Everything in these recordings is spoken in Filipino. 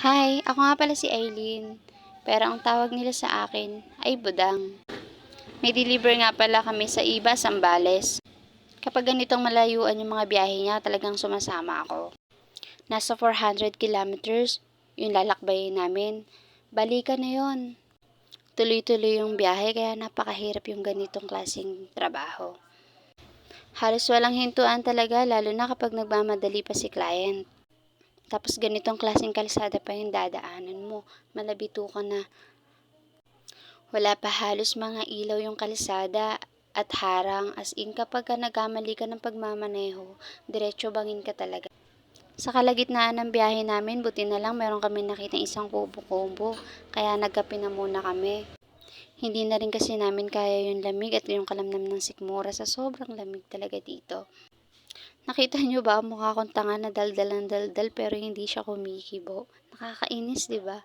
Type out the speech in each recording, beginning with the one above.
Hi, ako nga pala si Eileen. Pero ang tawag nila sa akin ay Budang. May deliver nga pala kami sa Iba, Sambales. Kapag ganitong malayuan yung mga biyahe niya, talagang sumasama ako. Nasa 400 kilometers, yung lalakbayin namin. Balikan na yon. Tuloy-tuloy yung biyahe kaya napakahirap yung ganitong klaseng trabaho. Halos walang hintuan talaga lalo na kapag nagmamadali pa si client. Tapos ganitong klaseng kalsada pa yung dadaanan mo. Malabito ka na. Wala pa halos mga ilaw yung kalsada at harang as in kapag ka nagkamali ka ng pagmamaneho, diretso bangin ka talaga. Sa kalagitnaan ng biyahe namin, buti na lang meron kami nakita isang kubo-kubo, kaya nagkape na muna kami. Hindi na rin kasi namin kaya yung lamig at yung kalamnam ng sikmura sa sobrang lamig talaga dito. Nakita nyo ba mukha akong tanga na daldal ng daldal pero hindi siya kumikibo? Nakakainis, di ba?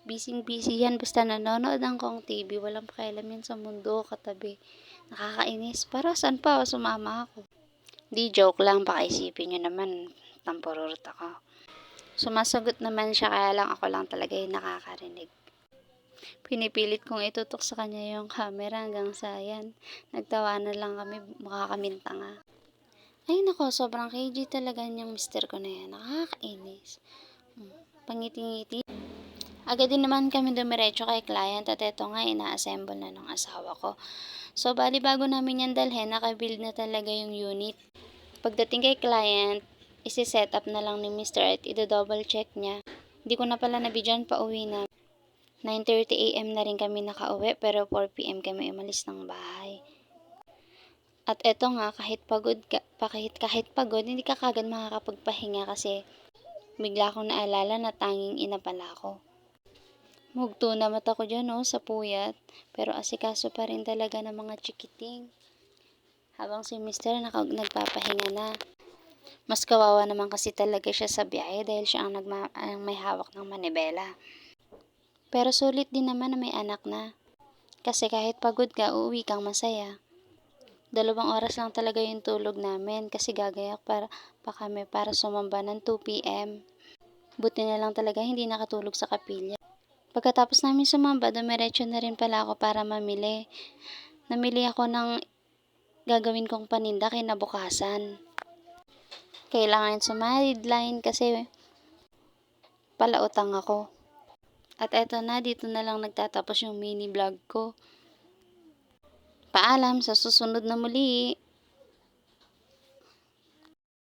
Busy-busy yan basta nanonood ang kong TV, walang pakialam yan sa mundo katabi. Nakakainis. Para saan pa sumama ako? Di joke lang, baka isipin nyo naman, tampururot ako. Sumasagot naman siya kaya lang ako lang talaga yung nakakarinig. Pinipilit kong itutok sa kanya yung camera hanggang sa yan. Nagtawanan lang kami, mukha kaming tanga. Ay nako, sobrang KG talaga niyang mister ko na yan. Nakakainis. Pangiti-ngiti. Agad din naman kami dumiretso kay client at eto nga ina-assemble na ng asawa ko. So bali bago namin yan dalhin, nakabuild na talaga yung unit. Pagdating kay client, isi-set up na lang ni Mr. at i-double check niya. Hindi ko na pala nabidyan pa uwi na. 9:30 AM na rin kami nakauwi pero 4 PM kami umalis ng bahay. At eto nga, kahit pagod, hindi ka kagad makakapagpahinga kasi bigla akong naalala na tanging ina pala ako. Mugto na mata ko dyan sa puyat, pero asikaso pa rin talaga ng mga chikiting. Habang si mister nagpapahinga na. Mas kawawa naman kasi talaga siya sa biyahe dahil siya ang may hawak ng manibela. Pero sulit din naman na may anak na. Kasi kahit pagod ka, uuwi kang masaya. 2 oras lang talaga yung tulog namin kasi gagayak pa kami para sumamba ng 2 PM. Buti na lang talaga hindi nakatulog sa kapilya. Pagkatapos namin sumamba, dumiretso na rin pala ako para mamili. Namili ako ng gagawin kong paninda kinabukasan. Kailangan sumideline kasi palautang ako. At eto na, dito na lang nagtatapos yung mini vlog ko. Paalam sa susunod na muli.